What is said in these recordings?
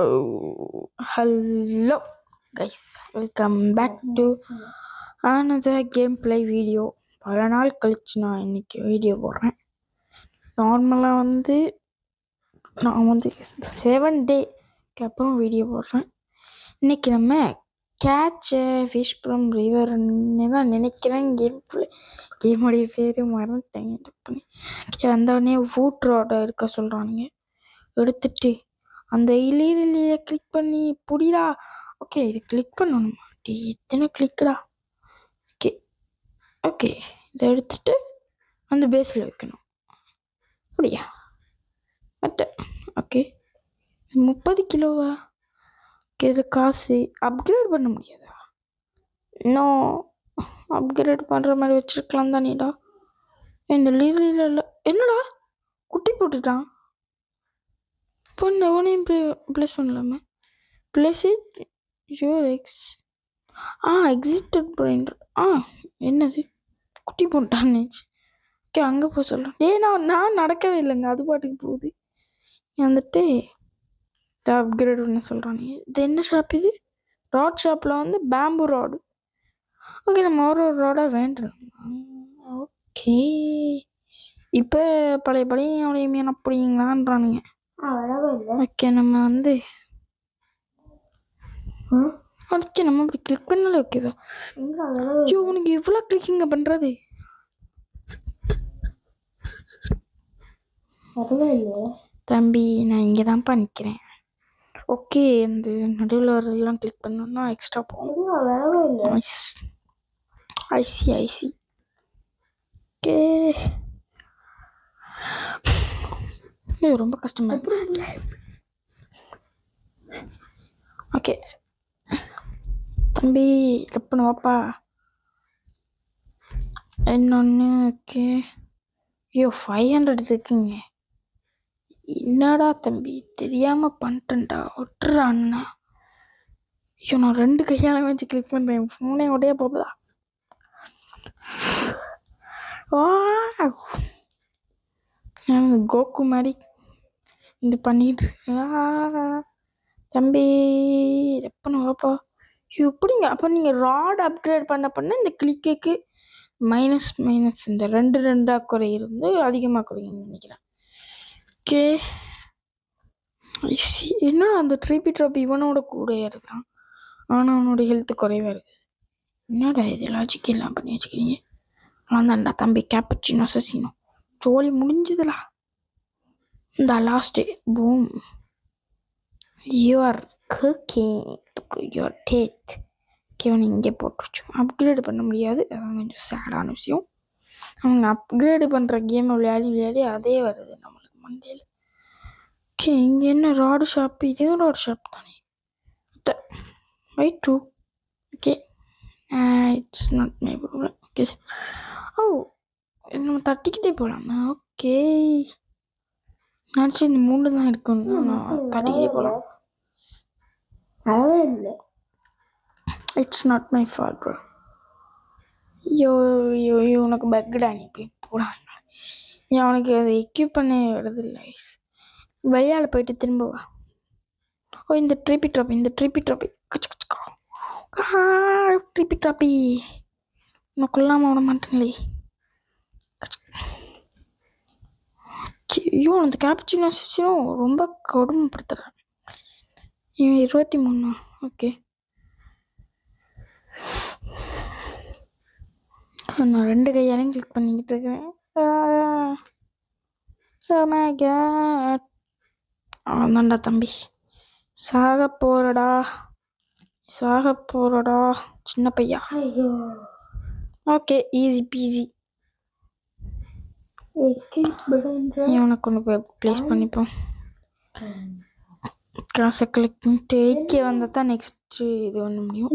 Hello guys, welcome back to another gameplay video. பல நாள் கழிச்சு நான் இன்னைக்கு வீடியோ போடுறேன். நார்மலாக நான் 7 டேக்கு அப்புறம் வீடியோ போடுறேன். இன்னைக்கு நம்ம கேட்ச் ஃபிஷ் ஃப்ரம் ரிவர்னு தான் நினைக்கிறேன். கேமுடைய பேர் மறந்துட்டேன். வந்தவொடனே வூட் ரோட இருக்க சொல்கிறானுங்க. எடுத்துட்டு அந்த இலையில கிளிக் பண்ணி புடிடா. ஓகே, இது கிளிக் பண்ணணுமா? எத்தனை கிளிக்குடா? ஓகே ஓகே, இதை எடுத்துட்டு அந்த பேஸில் வைக்கணும். அப்படியா? மற்ற ஓகே 30 கிலோவா? ஓகே, இது காசு அப்கிரேட் பண்ண முடியாதா? இன்னும் அப்கிரேட் பண்ணுற மாதிரி வச்சிருக்கலாம் தானேடா. இந்த லீல என்னடா குட்டி போட்டுட்டான். உனையும் ப்ளேஸ் பண்ணலாமா? Place it your existed friend. என்னது குட்டி போட்டான்னு? ஓகே, அங்கே போக சொல்கிறேன். நான் நடக்கவே இல்லைங்க, அது பாட்டுக்கு போகுது. வந்துட்டு இதை அப்கிரேட் பண்ண சொல்கிறாங்க. இது என்ன ஷாப்? இது ராட் ஷாப்பில் பேம்பு ராடு. ஓகே, நம்ம ஒரு ராடாக வேண்டுறோம். ஓகே, இப்போ பழைய மீன் அப்படிங்களான்றானுங்க. ஓகே, நம்ம ஓகே நம்ம அப்படி கிளிக் பண்ணாலே ஓகேவா? ஐயோ, உனக்கு இவ்வளோ கிளிக்கிங்க பண்ணுறது? தம்பி, நான் இங்கே தான்ப்பா நிற்கிறேன். ஓகே, அந்த நடுவில் வரலாம் கிளிக் பண்ணோம்னா எக்ஸ்ட்ரா போகும். I see okay. ரொம்ப கஷ்டமா இருக்கு. ஓகே தம்பி, தப்புன்னு வாப்பா. இன்னொன்று ஓகே. ஐயோ 500 இருக்குங்க. என்னடா தம்பி, தெரியாம பண்ணிட்டேன்டா, ஒட்டுறா அண்ணா. ஐயோ, நான் 2 கையால வச்சு கிளிக் பண்ணுறேன். ஃபோனே உடைய போகுதா? கோகு மாதிரி இது பண்ணிட்டு தம்பி, எப்பன்னு வாப்பா. எப்படிங்க அப்போ நீங்கள் ராட் அப்கிரேட் பண்ண இந்த கிளிக்கு மைனஸ் இந்த 2 குறையிருந்து அதிகமாக குறையுன்னு நினைக்கிறேன். ஓகே, என்ன அந்த ட்ராப் இவனோட கூட இருக்கான், ஆனால் அவனோட ஹெல்த்து குறைவாக இருக்குது. என்னடா இது லாஜிக் எல்லாம் பண்ணி வச்சுக்கிறீங்க? அவ்வளோதான்டா தம்பி, கேப்பச்சினோ அசசினோ ஜோலி முடிஞ்சதுலா. இந்த last boom, you are cooking your death. Haven இங்கே போட்டுருச்சு. அப்கிரேடு பண்ண முடியாது, அதான் கொஞ்சம் சேடான விஷயம். அவங்க அப்கிரேடு பண்ணுற கேமை விளையாடி அதே வருது நம்மளுக்கு மண்டையில். ஓகே, இங்கே என்ன ராடு ஷாப்பு? இதுவும் ராடு ஷாப் தானே. Right too. Okay, it's not my problem. Okay, நம்ம தட்டிக்கிட்டே போகலாமா? ஓகே, நினச்சி இந்த 3 தான் இருக்குன்னு நான் தட்டிக்கிட்டே போகலாம். இல்லை, it's not my fault bro. ஐயோ உனக்கு பக்குடா, நீ போய் போடாங்க. அவனுக்கு அதை எக்யூப் பண்ண வருது இல்லை. வெளியால் போயிட்டு திரும்ப வா. இந்த ட்ரிப்பி ட்ராப்பி நான் கொல்லாமல் விட மாட்டேன்லே. ஐயோ, அந்த கேப்சினோ ரொம்ப கொடுமைப்படுத்துறான். இவன் 23. ஓகே, நான் 2 கையாலையும் கிளிக் பண்ணிக்கிட்டு இருக்கேன். அவ்வளோதான்டா தம்பி, சாக போறடா சின்ன பையா. Okay, easy peasy. உனக்கு ஒன்று ப்ளேஸ் பண்ணிப்போம். காசை கலெக்ட் பண்ணிட்டு 8K வந்தால் தான் நெக்ஸ்ட் இது பண்ண முடியும்.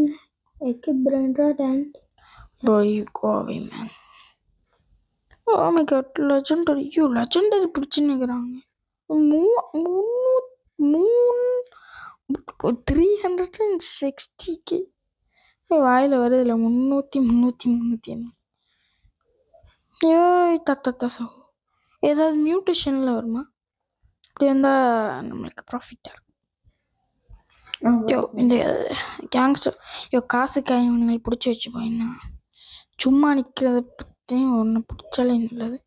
Oh my god, legendary. Legendary பிடிச்சுன்னுக்குறாங்க. 360K வாயில் வருதுல்ல. 300 தத்தசோ ஏதாவது மியூட்டேஷனில் வருமா? இப்படி வந்தால் நம்மளுக்கு ப்ராஃபிட்டாக இருக்கும். யோ இந்த கேங்ஸ்டர் காசுக்காய் இவனுங்களை பிடிச்சி வச்சுப்போம். என்ன சும்மா நிற்கிறத பற்றி ஒன்று பிடிச்சாலே நல்லது.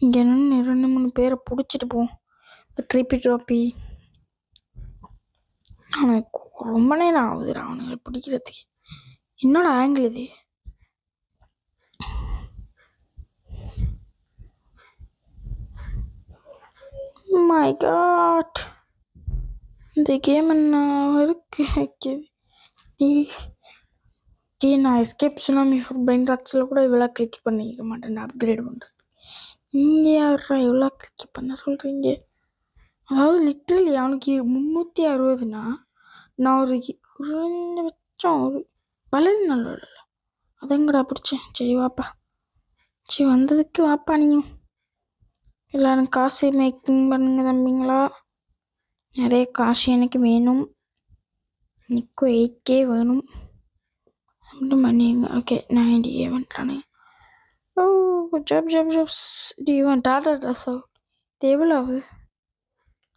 இங்கே நின்று 2-3 பேரை பிடிச்சிட்டு போவோம். இந்த ட்ரோபி அவனுக்கு ரொம்ப நேரம் ஆகுதுடா அவனுங்களை பிடிக்கிறதுக்கு. என்னோட ஆங்கிள் இது. மை காட், இந்த கேம் என்ன இருக்கு நான் எஸ்கேப் சுனாமி பிரைன் ராட்ஸில் கூட இவ்வளோ கிளிக் பண்ணிக்க மாட்டேன் அப்கிரேட் பண்ணுறது. நீங்கள் யாரா எவ்வளோ கிளிக் பண்ண சொல்கிறீங்க? அதாவது லிட்ரலி அவனுக்கு 360னா நான் ஒரு குறைஞ்சபட்சம் ஒரு வளரி நல்ல அதங்கடா பிடிச்சேன். சரி வாப்பா, சரி வந்ததுக்கு வாப்பா. நீங்கள் எல்லோரும் காசு மேக்கிங் பண்ணுங்க தம்பிங்களா. நிறைய காசு எனக்கு வேணும். எனக்கு 8K வேணும். மட்டும் பண்ணிடுங்க. ஓகே 90K வந்துட்டானே. ஓ ஜாப்ஸ் டிவன் டாடா ட்ரெஸ் இது எவ்வளோ ஆகுது?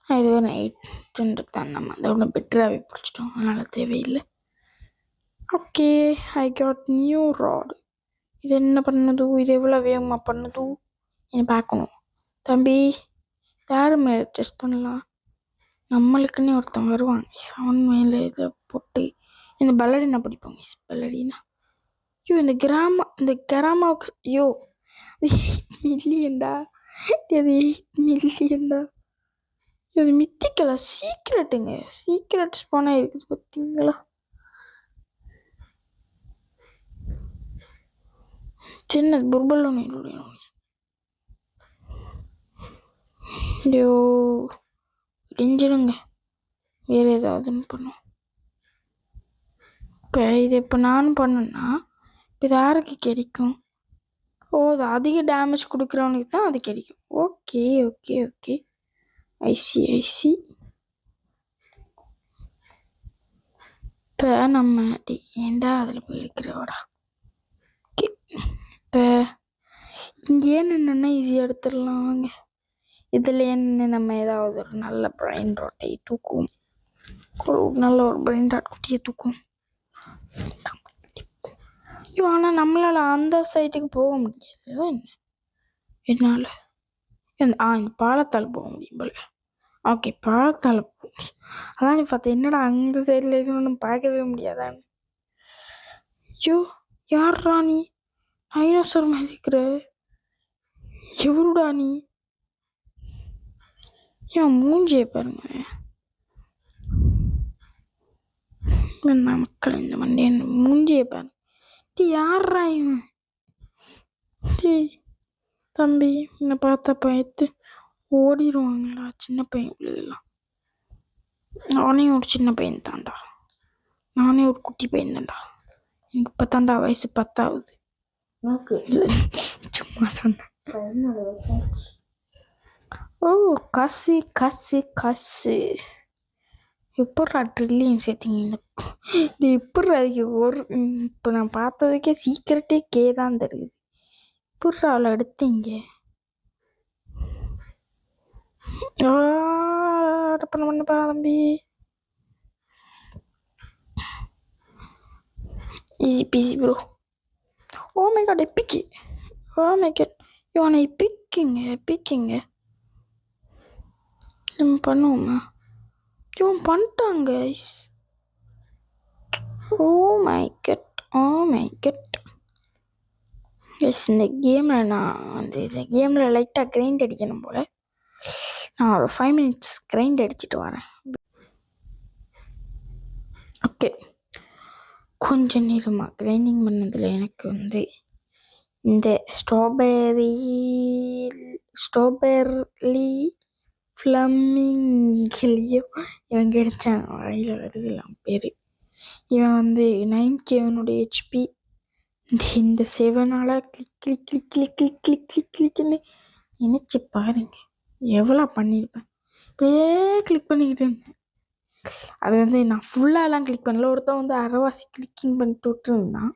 இது ஒரு 800 தான். நம்ம அதை ஒன்று பெட்டராகவே பிடிச்சிட்டோம், அதனால் தேவையில்லை. Okay I got new rod. இது என்ன பண்ணுது? இது எவ்வளோ வேகமாக பண்ணுது என்ன பார்க்கணும். தம்பி யார் மேலே டெஸ்ட் பண்ணலாம்? நம்மளுக்குன்னே ஒருத்தன் வருவாங்க. அவன் மேலே இதை போட்டு இந்த பல்லடினா பிடிப்பாங்க. பல்லடினா இந்த கிராமாவுக்கு அது 8 மில்லியன்டா. அது 8 மில்லியன்டா. இது மித்திக்கல சீக்ரெட்டுங்க. சீக்ரெட்ஸ் போனால் இருக்குது பார்த்தீங்களா? சின்ன புர்பல் ஐயோ இடிஞ்சிருங்க. வேறு ஏதாவதுன்னு பண்ணும். இப்போ இது இப்போ நானும் பண்ணேன்னா இது யாருக்கு கிடைக்கும்? ஓ அது அதிக டேமேஜ் கொடுக்குறவனுக்கு தான் அது கிடைக்கும். Okay okay okay I see. இப்போ நம்ம ஏண்டா அதில் போய் இருக்கிறோடா. ஓகே இப்போ இங்கே என்னென்னா ஈஸியாக எடுத்துடலாம். வாங்க இதில் என்ன நம்ம ஏதாவது ஒரு நல்ல பிரைன் ராட்டை தூக்குவோம். நல்ல ஒரு பிரைன் ராட் குட்டியை தூக்குவோம். ஆனால் நம்மளால் அந்த சைட்டுக்கு போக முடியாது. என்னால் இந்த பாலத்தால் போக முடியும் போல. ஓகே பாலத்தால் போகும். அதான் பார்த்தேன் என்னடா அந்த சைடில் இருக்கணும்னு பார்க்கவே முடியாதான்னு. ஐயோ யார்ரா நீ? டைனோசர் மாதிரி இருக்கிற எவருடா நீ? ஏன் மூஞ்சியை பாருங்க. மக்கள் இந்த மண்டியன் மூஞ்சியை பாருங்க. யார்ரா இவன்? தம்பி என்னை பார்த்தா பயத்து ஓடிடுவாங்களா சின்ன பையன் பிள்ளைகள்லாம்? நானே ஒரு சின்ன பையன் தான்டா. நானே ஒரு குட்டி பையன் தான்டா. எனக்கு இப்போ தான்டா வயசு 10ஆகுது. இல்லை சும்மா சொன்னேன். ஓ காசு காசு காசு. எப்பட்றா ட்ரில்லியன் சேர்த்திங்க? இது எப்படி அதுக்கு ஒரு இப்போ நான் பார்த்ததுக்கே சீக்கிரட்டே கே தான் தெரியுது. எப்பட்றா அவளை எடுத்தீங்க? பண்ணப்பா தம்பி. Easy peasy bro. Oh my God எப்பிக்கு. ஓ மை காட் இவனை எப்பிக்கிங்க நம்ம பண்ணுவோமா? இவன் பண்ணிட்டாங்க. Oh my God yes. இந்த கேமில் நான் வந்து இந்த கேமில் லைட்டாக கிரைண்ட் அடிக்கணும் போல். நான் ஒரு 5 minutes கிரைண்ட் அடிச்சுட்டு வரேன். ஓகே கொஞ்சம் நேரமாக கிரைண்டிங் பண்ணதில் எனக்கு வந்து இந்த ஸ்ட்ராபெர்ரி ஃப்ளமிங்கிலையும் இவன் கிடைச்சான். வாயில் வருதுலாம் பேர். இவன் வந்து 9K இவனுடைய HP. இந்த 7ஆல் கிளிக்னு நினச்சி பாருங்க எவ்வளோ பண்ணியிருப்பேன். இப்படியே கிளிக் பண்ணிக்கிட்டு இருந்தேன். அது வந்து நான் ஃபுல்லாலாம் கிளிக் பண்ணல. ஒருத்தன் வந்து அரைவாசி கிளிக்கிங் பண்ணிட்டு விட்டுருந்தான்.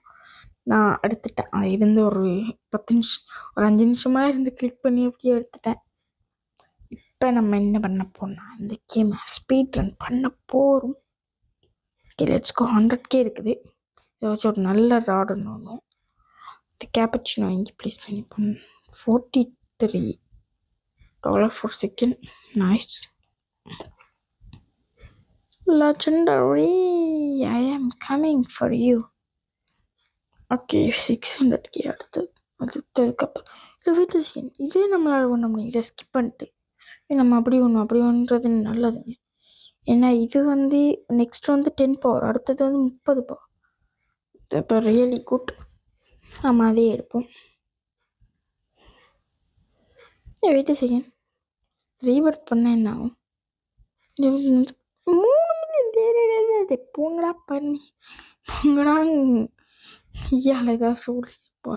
நான் எடுத்துட்டேன். அது இருந்து ஒரு 10 நிமிஷம் ஒரு 5 நிமிஷமாக இருந்து கிளிக் பண்ணி அப்படியே எடுத்துட்டேன். இப்போ நம்ம என்ன பண்ண போனால் இந்த கேமை ஸ்பீட் ரன் பண்ண போகிறோம். Okay let's go. 100K இருக்குது. ஏதாச்சும் ஒரு நல்ல ராட் ஒன்று இந்த கேப்பச்சினோ இங்கே ப்ளேஸ் பண்ணிப்போம். $43 for second. Nice. Legendary. I am coming for you. Okay 600K அடுத்ததுக்கப்புறம் இல்லை வீட்டில் செகண்ட் இதே நம்மளால் பண்ண முடியும். இதை ஸ்கிப் பண்ணிட்டு நம்ம அப்படி ஒன்றுறது நல்லதுங்க. ஏன்னா இது நெக்ஸ்ட் 10 பவர், அடுத்தது 30 பவர். இப்போ ரியலி குட். நம்ம அதே எடுப்போம். வெயிட் செகண்ட் ரீபர்த் பண்ண என்ன ஆகும்? 3 மில்லியன் போங்கடா பண்ணி போங்கடா. ஐயால ஏதாவது சொல்லிப்போ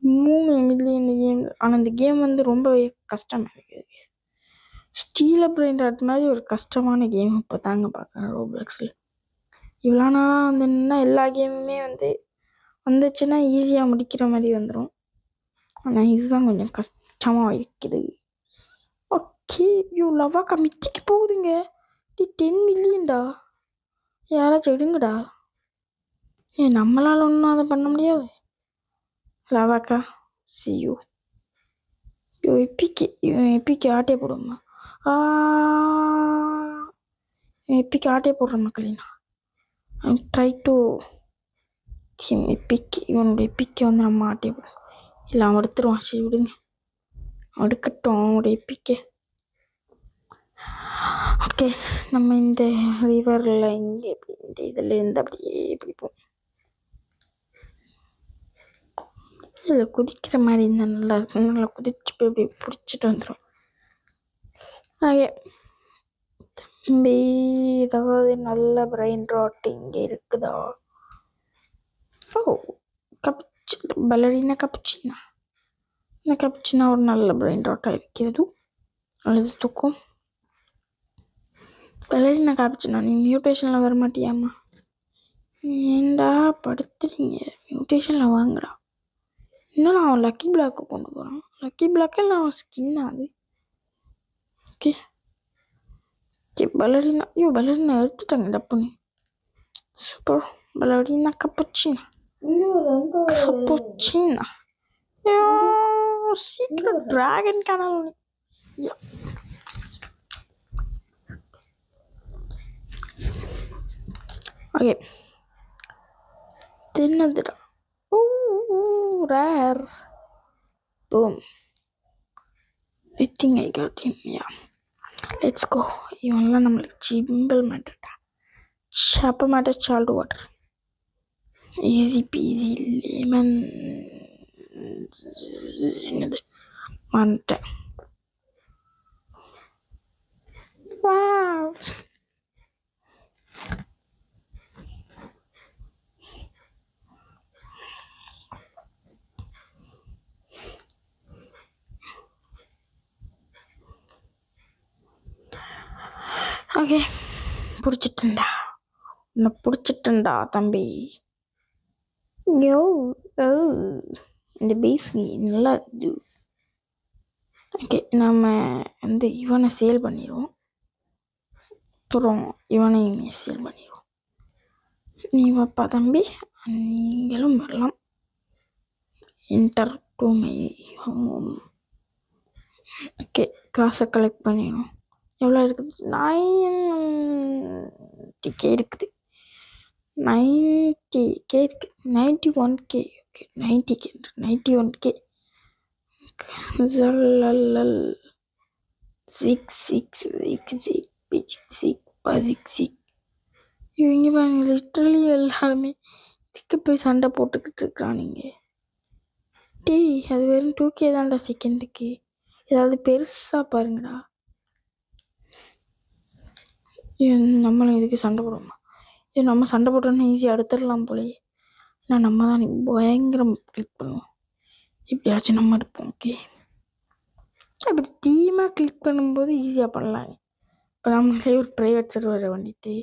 3 மில்லியன் கேம். ஆனால் இந்த கேம் ரொம்பவே கஷ்டமாக இருக்குது. ஸ்டீல பிரைன் ராட் மாதிரி ஒரு கஷ்டமான கேம் இப்போ தாங்க பார்க்குறேன் ரோப்ளாக்ஸில். இவ்வளோ நாளாக எல்லா கேமுமே வந்துச்சுன்னா ஈஸியாக முடிக்கிற மாதிரி வந்துடும். ஆனால் இதுதான் கொஞ்சம் கஷ்டமாக இருக்குது. ஓகே லவாக்கா மித்திக்கு போகுதுங்க. 10 மில்லியன்டா. யாராச்சும் எடுங்கடா. நம்மளால் ஒன்றும் அதை பண்ண முடியாது. லவாக்கா சியூ எப்பிக்கு ஆட்டே போடுமா. எப்பிக்கு ஆட்டே போடுற மக்களினா ட்ரை டு எப்பிக். இவனுடைய எப்பிக்கை நம்ம ஆட்டே போடுவோம். இல்லை அவன் எடுத்துருவான். சரி விடுங்க, எடுக்கட்டும் அவனுடைய எப்பிக்கை. ஓகே நம்ம இந்த ரிவரில் இங்கே இந்த இதில் இருந்து அப்படியே பிடிப்போம். இதில் குதிக்கிற மாதிரி இருந்தால் நல்லா இருக்கும். நல்லா குதிச்சு போய் இப்படி பிடிச்சிட்டு வந்துடும். ஆகே தம்பி ஏதாவது நல்ல பிரெயின் ராட் இங்கே இருக்குதா? ஓ பலரினா கப்புச்சினா. இந்த கப்புச்சினா ஒரு நல்ல பிரெயின் ராட்டாக இருக்கிறது. அழுது தூக்கும். பலரினா கப்புச்சினா நீ மியூட்டேஷனில் வர மாட்டியாம்மா? ஏண்டா படுத்துறீங்க? மியூட்டேஷனில் வாங்கடா. இன்னும் அவன் லக்கி பிளாக்கு கொண்டு போகிறான். லக்கி பிளாக்கில் அவன் ஸ்கின் அது. ஓகே பலரினா. பலரினா எடுத்துட்டாங்க டப்புன்னு. Super. பலரினா கப்புச்சினா. Cappuccino. Secret Dragon Canal. Yeah. Okay. Dinner. Oh, rare. Boom. I think I got him. Yeah. Let's go. இவன்லாம் நம்மளுக்கு சிம்பிள் மேட்டர்டா. சாப்ப matter salt water. Easy peasy lemon. என்னது மறந்துட்டேன். ஓகே பிடிச்சிட்டேன்டா தம்பி. இந்த பேஸ் நல்லா இது. ஓகே நம்ம இவனை சேல் பண்ணிடுவோம். அப்புறம் இவனையும் சேல் பண்ணிடுவோம். நீ வாப்பா தம்பி, நீங்களும் வரலாம். Enter to my home. Okay காசை கலெக்ட் பண்ணிடுவோம். எவ்வளோ இருக்குது? 90K இருக்குது. 90K இருக்குது. 91K. Okay 90K 91K. ஜல்லல் 666 இவங்க பாருங்க லிட்டரலி எல்லாருமே இதுக்கு போய் சண்டை போட்டுக்கிட்டு இருக்கிறானுங்க. டேய் அது வெறும் 2K தான்டா செகண்டுக்கு. ஏதாவது பெருசாக பாருங்கடா. நம்மளும் இதுக்கு சண்டை போடுவோமா? நம்ம சண்டை போட்டோன்னா ஈஸியாக எடுத்துடலாம் போலயே. ஏன்னா நம்ம தான் பயங்கரம் கிளிக் பண்ணுவோம். இப்படியாச்சும் நம்ம எடுப்போம். ஓகே அப்படி டீமாக கிளிக் பண்ணும்போது ஈஸியாக பண்ணலாங்க. இப்போ நம்மளே ஒரு ப்ரைவேட் சர்வரை வந்துட்டு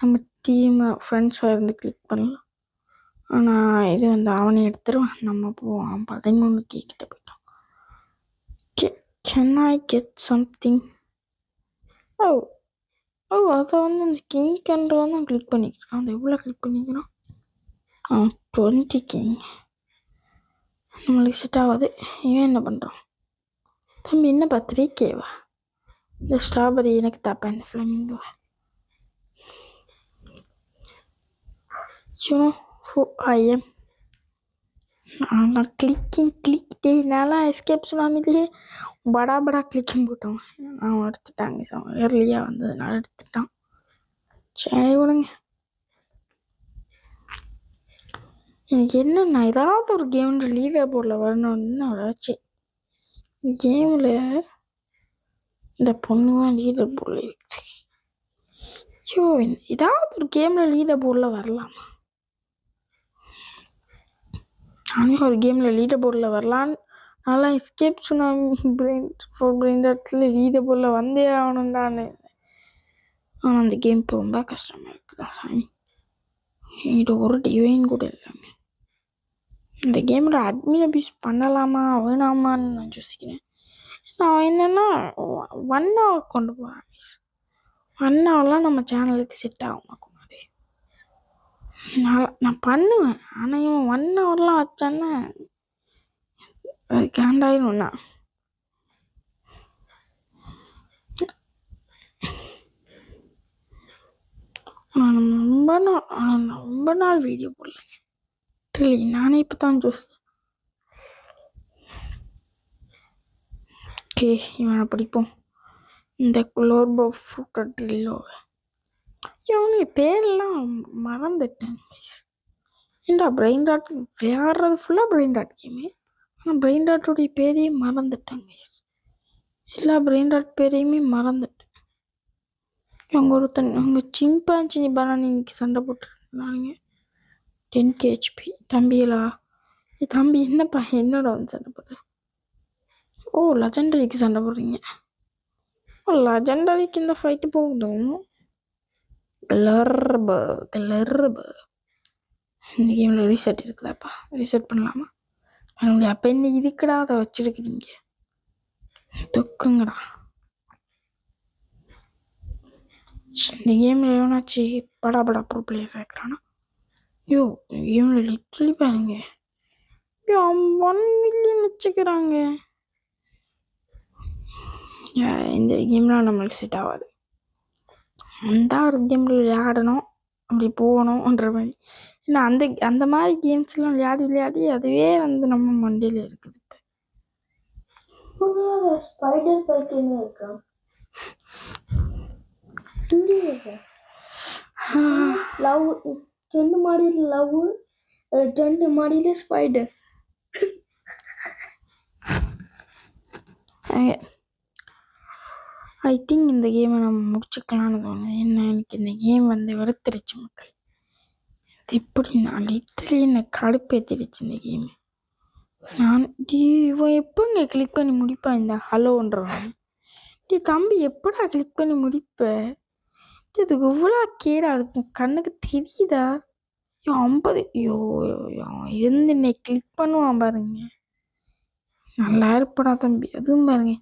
நம்ம டீமாக ஃப்ரெண்ட்ஸாக இருந்து கிளிக் பண்ணலாம். ஆனால் இது அவனை எடுத்துருவான். நம்ம போவோம் 13K கிட்ட போயிட்டோம். Okay can I get something? ஓ அதை வந்து அந்த கிங் கண்ட்ரோல் தான் கிளிக் பண்ணிக்கிறேன். அது எவ்வளோ கிளிக் பண்ணிக்கிறோம்? 20 கிங் நம்மளுக்கு செட் ஆகாது. இவன் என்ன பண்ணுறான்? தம்பி என்னப்பா 3Kவா? இந்த ஸ்ட்ராபெரி எனக்கு தாப்பா, இந்த ஃப்ளமிங்கோவா. You know who I am? நான் கிளிக் நல்லா எஸ்கேப் சுனாமிலேயே படா கிளிக்கிங் போட்டோம். அவன் எடுத்துட்டாங்க. அவன் ஏர்லியாக வந்ததுனால எடுத்துட்டான். சரி விடுங்க. எனக்கு என்னன்னா ஏதாவது ஒரு கேமில் லீடர் போர்டில் வரணும்னு வராச்சு. கேமில் இந்த பொண்ணுதான் லீடர் போர்டில் இருக்குது. ஐயோ, ஏதாவது ஒரு கேமில் லீடர் போர்டில் வரலாம். நானே ஒரு கேமில் லீடர் போர்டில் வரலான்னு நல்லா எஸ்கேப் சுனாமி பிரெயின் இடத்துல லீடர் போர்டில் வந்தே ஆகணும் தானே. ஆனால் அந்த கேம் இப்போ ரொம்ப கஷ்டமாக இருக்குதா சாமி. இது ஒரு டிவைன் கூட இல்லைங்க. இந்த கேமில் அட்மின் அபியூஸ் பண்ணலாமா வேணாமான்னு நான் யோசிக்கிறேன். நான் என்னென்னா 1 hour கொண்டு போகிறேன். 1 hourலாம் நம்ம சேனலுக்கு செட் ஆகுமா குமாரி? நான் பண்ணுவேன். ஆனால் இவன் 1 hourலாம் வச்சான்னா அது கேண்டாயிடும்ண்ணா. நான் ரொம்ப நாள் வீடியோ போடலைங்க. ட்ரில்லி நானே இப்போ தான் யோசிச்சேன். ஓகே, இவனை பிடிப்போம். இந்த குளோர்போ ஃப்ரூட்டர் ட்ரில்லோ இவனுக்கு பேரெல்லாம் மறந்துட்டேன். ஏண்டா பிரெயின் டாட் விளையாடுறது ஃபுல்லாக பிரெயின் டாட் கேமு. ஆனால் பிரெயின் டாட்டோடைய பேரையே மறந்துட்டேங்க. எல்லா பிரெயின் டாட் பேரையுமே மறந்துட்டேன். உங்க சிம்பாஞ்சினி பனானி இன்னைக்கு சண்டை போட்டுருந்தாங்க. 10k HP. தம்பிகளா? தம்பி என்னப்பா என்னோட வந்து சண்டை போடுற? ஓ, லெஜண்டரிக்கு சண்டை போடுறீங்க. லெஜண்டரிக்கு இந்த ஃபைட்டு போகணும். கிளர்பு இந்த கேமில் ரீசெட் இருக்குதாப்பா? ரீசெட் பண்ணலாமா? என்னுடைய அப்போ என்ன இதுக்கடா அதை வச்சிருக்கிறீங்க? தொக்குங்கடா. இந்த கேமில் எவனாச்சு படா ப்ரோ பிளேயர் இருக்கிறானா? ஐயோ, கேமில் லிட்டரலி பாருங்க. ஐயோ, 1 million வச்சுக்கிறாங்க. இந்த கேம்லாம் நம்மளுக்கு செட் ஆகாது. அந்த ஒரு கேமில் விளையாடணும், அப்படி போகணுன்ற மாதிரி. ஏன்னா அந்த மாதிரி கேம்ஸ்லாம் விளையாடி அதுவே வந்து நம்ம மண்டையில் இருக்குது. இப்போ ஸ்பைடர் பைக்குன்னு இருக்கா? லவ் 2 மாடியில் லவ் 2 மாடியில் ஸ்பைடர். ஐ திங்க் இந்த கேமை நம்ம முடிச்சுக்கலான்னு தோணுது. என்ன, எனக்கு இந்த கேம் வந்து வெறுத்துருச்சு மக்கள். எப்படி நான் லிட்டரலி என்னை கடுப்பேற்றிடுச்சு இந்த கேம். நான் இவன் எப்போங்க கிளிக் பண்ணி முடிப்பேன் இந்த ஹலோன்றவன்? தம்பி எப்படா கிளிக் பண்ணி முடிப்பேன்? இதுக்கு இவ்வளோ கேடா? அதுக்கு கண்ணுக்கு தெரியுதா? 50 இருந்து என்னை கிளிக் பண்ணுவான் பாருங்க. நல்லா இருப்படா தம்பி. அதுவும் பாருங்க,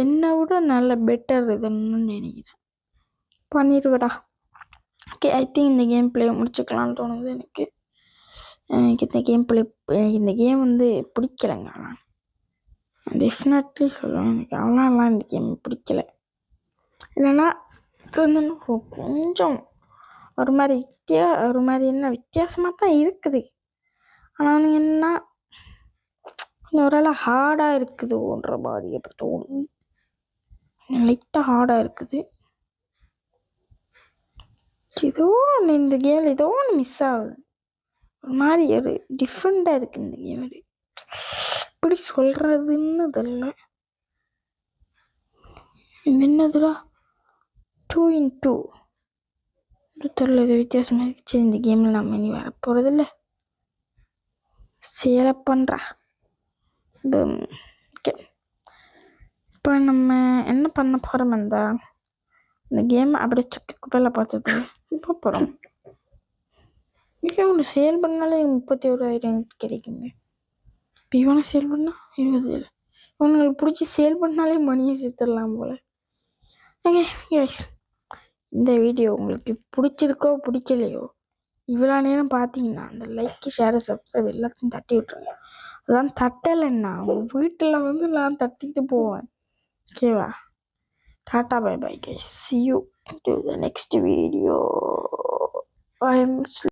என்னை விட நல்ல பெட்டர் இதுன்னு நினைக்கிறேன். பண்ணிடுவேடா. ஓகே, ஐ திங்க் இந்த கேம் பிளே முடிச்சுக்கலான்னு தோணுது எனக்கு. இந்த கேம் வந்து பிடிக்கலைங்க. ஆனால் டெஃபினெட்லி சொல்லுவேன், எனக்கு அவ்வளோலாம் இந்த கேம் பிடிக்கல. இல்லைன்னா இது வந்து கொஞ்சம் ஒரு மாதிரி என்ன வித்தியாசமாக தான் இருக்குது. ஆனால் என்ன ஓரளவு ஹார்டாக இருக்குதுன்ற மாதிரி அப்படி தோணுது. லைட்டாக ஹார்டாக இருக்குது. ஏதோ ஒன்று இந்த கேமில் ஏதோ ஒன்று மிஸ் ஆகுது. ஒரு மாதிரி ஒரு டிஃப்ரெண்ட்டாக இருக்குது இந்த கேம். எப்படி சொல்கிறதுன்னு தெரியல. இது என்னதுடா 2x2 தெரியல, இது வித்தியாசமாக இருக்கு. சரி, இந்த கேமில் நம்ம இனி வர போகிறதில்ல. சேர பண்ணுறா. ஓகே, இப்போ நம்ம என்ன பண்ண போகிறோம்? இந்த கேம் அப்படியே சுற்றி குப்பையில் பார்த்தது இப்போ போகிறோம். ஒன்று சேல் பண்ணாலே 31,000 கிடைக்குங்க. இப்போ இவனை சேல் பண்ணால் 20,000. இவனுங்களுக்கு பிடிச்சி சேல் பண்ணாலே மணியை சேர்த்துடலாம் போல். ஓகே கைஸ், இந்த வீடியோ உங்களுக்கு பிடிச்சிருக்கோ பிடிக்கலையோ இவ்வளோ நேரம் பார்த்தீங்கன்னா அந்த லைக் ஷேர் சப்ஸ்கிரைப் எல்லாத்தையும் தட்டி விட்ருங்க. அதெல்லாம் தட்டலைன்னா உங்கள் வீட்டில் வந்து நான் தட்டிட்டு போவேன். ஓகேவா? Tata bye bye guys. See you into the next video. I am